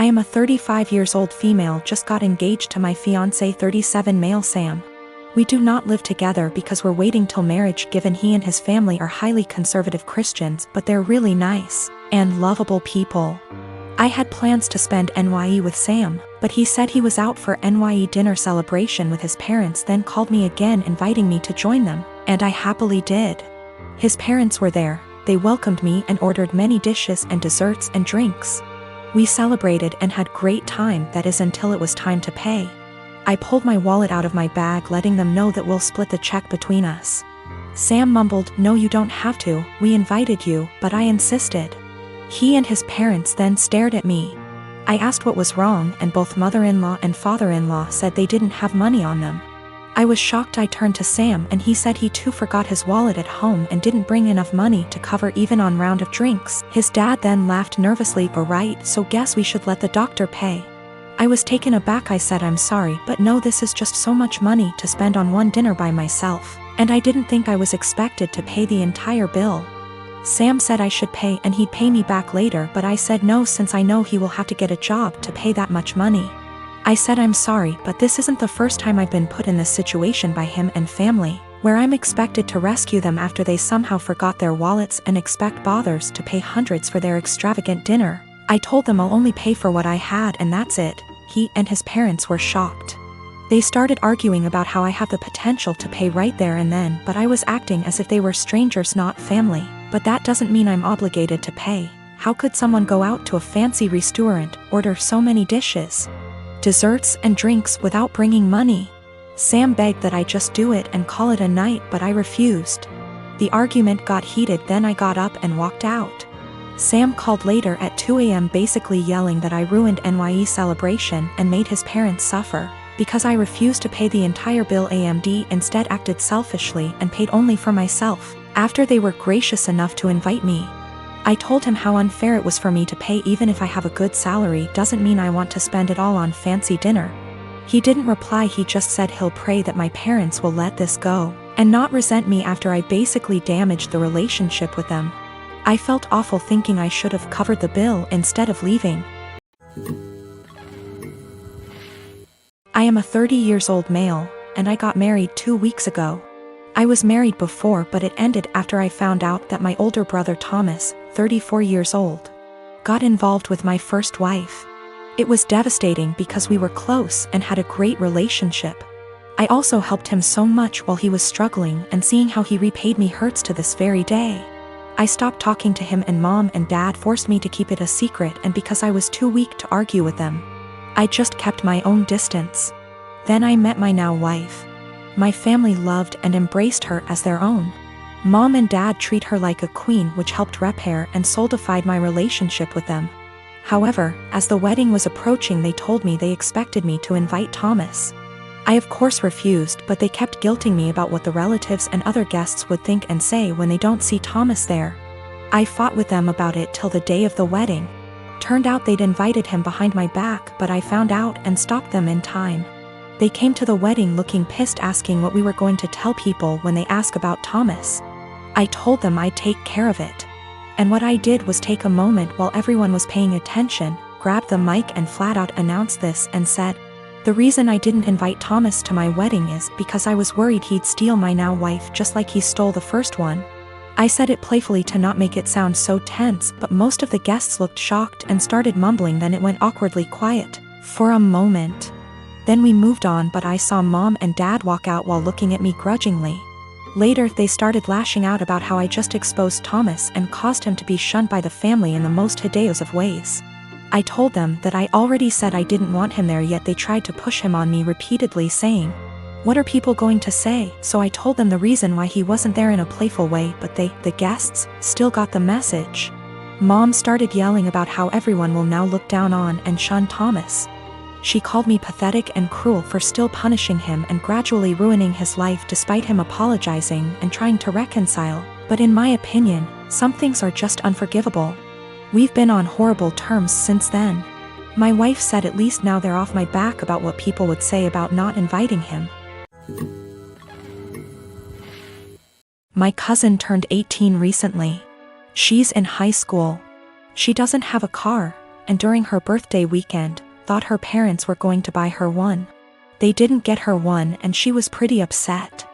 I am a 35 years old female just got engaged to my fiancé 37 male Sam. We do not live together because we're waiting till marriage given he and his family are highly conservative Christians but they're really nice and lovable people. I had plans to spend NYE with Sam, but he said he was out for NYE dinner celebration with his parents then called me again inviting me to join them, and I happily did. His parents were there, they welcomed me and ordered many dishes and desserts and drinks. We celebrated and had great time, that is until it was time to pay. I pulled my wallet out of my bag letting them know that we'll split the check between us. Sam mumbled, "No, you don't have to, we invited you," but I insisted. He and his parents then stared at me. I asked what was wrong and both mother-in-law and father-in-law said they didn't have money on them. I was shocked. I turned to Sam and he said he too forgot his wallet at home and didn't bring enough money to cover even on round of drinks. His dad then laughed nervously, "Right, so guess we should let the doctor pay." I was taken aback. I said, "I'm sorry, but no, this is just so much money to spend on one dinner by myself, and I didn't think I was expected to pay the entire bill." Sam said I should pay and he'd pay me back later, but I said no since I know he will have to get a job to pay that much money. I said, "I'm sorry, but this isn't the first time I've been put in this situation by him and family, where I'm expected to rescue them after they somehow forgot their wallets and expect bothers to pay hundreds for their extravagant dinner." I told them I'll only pay for what I had and that's it. He and his parents were shocked. They started arguing about how I have the potential to pay right there and then, but I was acting as if they were strangers, not family. But that doesn't mean I'm obligated to pay. How could someone go out to a fancy restaurant, order so many dishes, desserts and drinks without bringing money? Sam begged that I just do it and call it a night, but I refused. The argument got heated, then I got up and walked out. Sam called later at 2 a.m. basically yelling that I ruined NYE celebration and made his parents suffer, because I refused to pay the entire bill. AMD instead acted selfishly and paid only for myself, after they were gracious enough to invite me. I told him how unfair it was for me to pay. Even if I have a good salary doesn't mean I want to spend it all on fancy dinner. He didn't reply, he just said he'll pray that my parents will let this go, and not resent me after I basically damaged the relationship with them. I felt awful thinking I should have covered the bill instead of leaving. I am a 30 years old male, and I got married 2 weeks ago. I was married before but it ended after I found out that my older brother Thomas, 34 years old, got involved with my first wife. It was devastating because we were close and had a great relationship. I also helped him so much while he was struggling, and seeing how he repaid me hurts to this very day. I stopped talking to him and mom and dad forced me to keep it a secret, and because I was too weak to argue with them, I just kept my own distance. Then I met my now wife. My family loved and embraced her as their own. Mom and dad treat her like a queen, which helped repair and solidified my relationship with them. However, as the wedding was approaching, they told me they expected me to invite Thomas. I of course refused, but they kept guilting me about what the relatives and other guests would think and say when they don't see Thomas there. I fought with them about it till the day of the wedding. Turned out they'd invited him behind my back, but I found out and stopped them in time. They came to the wedding looking pissed, asking what we were going to tell people when they ask about Thomas. I told them I'd take care of it. And what I did was take a moment while everyone was paying attention, grabbed the mic and flat out announced this and said, "The reason I didn't invite Thomas to my wedding is because I was worried he'd steal my now wife just like he stole the first one." I said it playfully to not make it sound so tense, but most of the guests looked shocked and started mumbling. Then it went awkwardly quiet for a moment. Then we moved on, but I saw mom and dad walk out while looking at me grudgingly. Later they started lashing out about how I just exposed Thomas and caused him to be shunned by the family in the most hideous of ways. I told them that I already said I didn't want him there, yet they tried to push him on me repeatedly, saying, "What are people going to say?" So I told them the reason why he wasn't there in a playful way, but they, the guests, still got the message. Mom started yelling about how everyone will now look down on and shun Thomas. She called me pathetic and cruel for still punishing him and gradually ruining his life despite him apologizing and trying to reconcile. But in my opinion, some things are just unforgivable. We've been on horrible terms since then. My wife said at least now they're off my back about what people would say about not inviting him. My cousin turned 18 recently. She's in high school. She doesn't have a car, and during her birthday weekend, thought her parents were going to buy her one. They didn't get her one and she was pretty upset.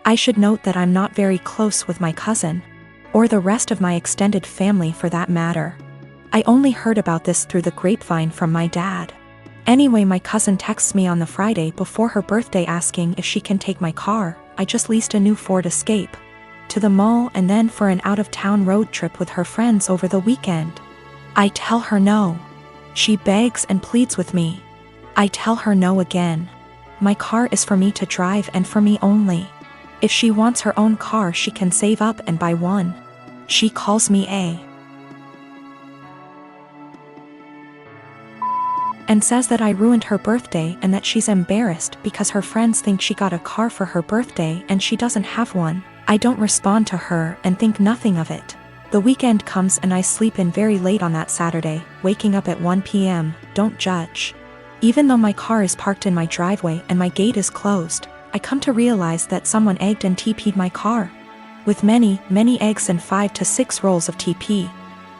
I should note that I'm not very close with my cousin, or the rest of my extended family for that matter. I only heard about this through the grapevine from my dad. Anyway, my cousin texts me on the Friday before her birthday asking if she can take my car. I just leased a new Ford Escape, to the mall and then for an out-of-town road trip with her friends over the weekend. I tell her no. She begs and pleads with me. I tell her no again. My car is for me to drive and for me only. If she wants her own car, she can save up and buy one. She calls me and says that I ruined her birthday and that she's embarrassed because her friends think she got a car for her birthday and she doesn't have one. I don't respond to her and think nothing of it. The weekend comes and I sleep in very late on that Saturday, waking up at 1 p.m., don't judge. Even though my car is parked in my driveway and my gate is closed, I come to realize that someone egged and TP'd my car. With many, many eggs and 5 to 6 rolls of TP.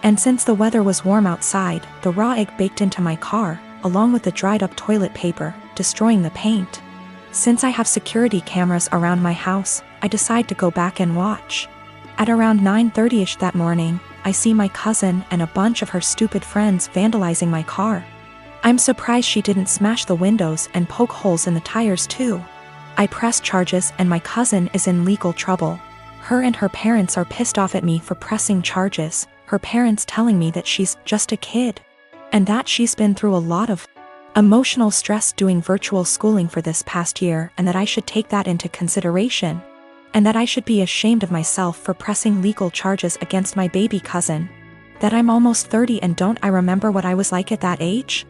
And since the weather was warm outside, the raw egg baked into my car, along with the dried up toilet paper, destroying the paint. Since I have security cameras around my house, I decide to go back and watch. At around 9:30ish that morning, I see my cousin and a bunch of her stupid friends vandalizing my car. I'm surprised she didn't smash the windows and poke holes in the tires too. I press charges and my cousin is in legal trouble. Her and her parents are pissed off at me for pressing charges, her parents telling me that she's just a kid. And that she's been through a lot of emotional stress doing virtual schooling for this past year and that I should take that into consideration. And that I should be ashamed of myself for pressing legal charges against my baby cousin. That I'm almost 30 and don't I remember what I was like at that age?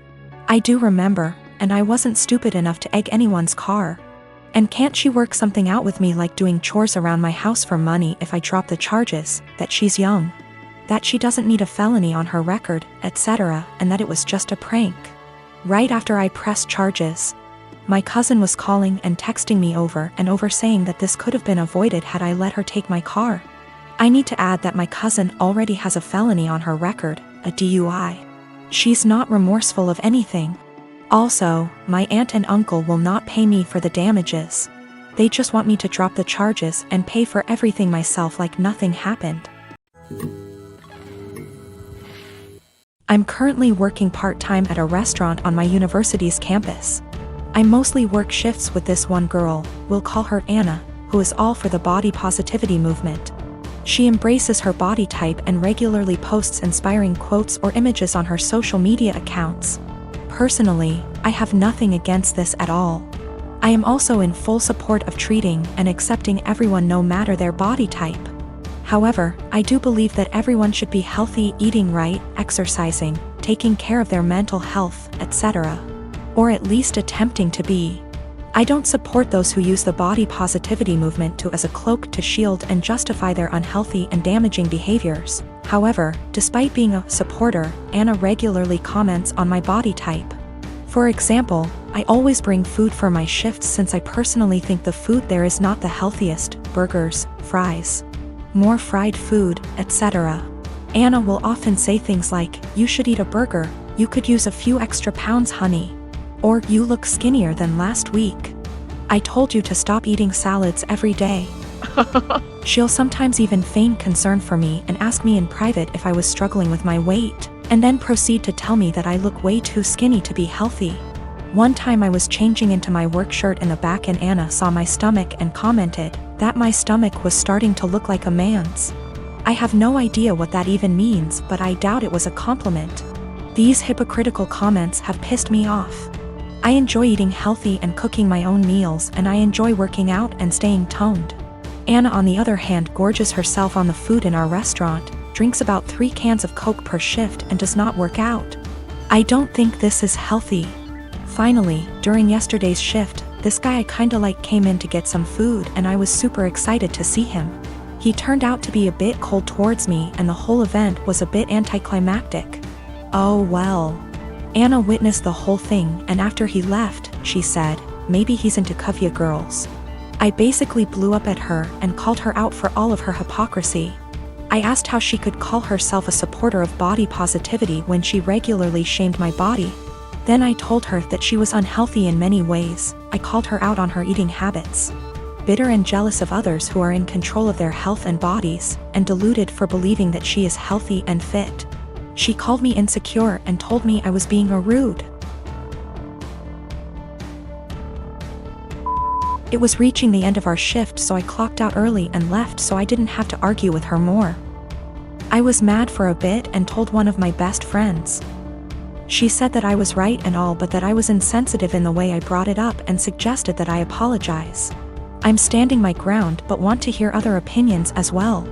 I do remember, and I wasn't stupid enough to egg anyone's car. And can't she work something out with me like doing chores around my house for money if I drop the charges, that she's young? That she doesn't need a felony on her record, etc., and that it was just a prank. Right after I pressed charges, my cousin was calling and texting me over and over saying that this could have been avoided had I let her take my car. I need to add that my cousin already has a felony on her record, a DUI. She's not remorseful of anything. Also, my aunt and uncle will not pay me for the damages. They just want me to drop the charges and pay for everything myself like nothing happened. I'm currently working part-time at a restaurant on my university's campus. I mostly work shifts with this one girl, we'll call her Anna, who is all for the body positivity movement. She embraces her body type and regularly posts inspiring quotes or images on her social media accounts. Personally, I have nothing against this at all. I am also in full support of treating and accepting everyone no matter their body type. However, I do believe that everyone should be healthy, eating right, exercising, taking care of their mental health, etc. Or at least attempting to be. I don't support those who use the body positivity movement as a cloak to shield and justify their unhealthy and damaging behaviors. However, despite being a supporter, Anna regularly comments on my body type. For example, I always bring food for my shifts since I personally think the food there is not the healthiest, burgers, fries, more fried food, etc. Anna will often say things like, "You should eat a burger, you could use a few extra pounds, honey." Or, "You look skinnier than last week. I told you to stop eating salads every day." She'll sometimes even feign concern for me and ask me in private if I was struggling with my weight, and then proceed to tell me that I look way too skinny to be healthy. One time I was changing into my work shirt in the back and Anna saw my stomach and commented that my stomach was starting to look like a man's. I have no idea what that even means, but I doubt it was a compliment. These hypocritical comments have pissed me off. I enjoy eating healthy and cooking my own meals, and I enjoy working out and staying toned. Anna, on the other hand, gorges herself on the food in our restaurant, drinks about 3 cans of Coke per shift, and does not work out. I don't think this is healthy. Finally, during yesterday's shift, this guy I kinda like came in to get some food, and I was super excited to see him. He turned out to be a bit cold towards me, and the whole event was a bit anticlimactic. Oh well. Anna witnessed the whole thing, and after he left, she said, "Maybe he's into Kavya girls." I basically blew up at her and called her out for all of her hypocrisy. I asked how she could call herself a supporter of body positivity when she regularly shamed my body. Then I told her that she was unhealthy in many ways. I called her out on her eating habits. Bitter and jealous of others who are in control of their health and bodies, and deluded for believing that she is healthy and fit. She called me insecure and told me I was being rude. It was reaching the end of our shift, so I clocked out early and left so I didn't have to argue with her more. I was mad for a bit and told one of my best friends. She said that I was right and all, but that I was insensitive in the way I brought it up and suggested that I apologize. I'm standing my ground but want to hear other opinions as well.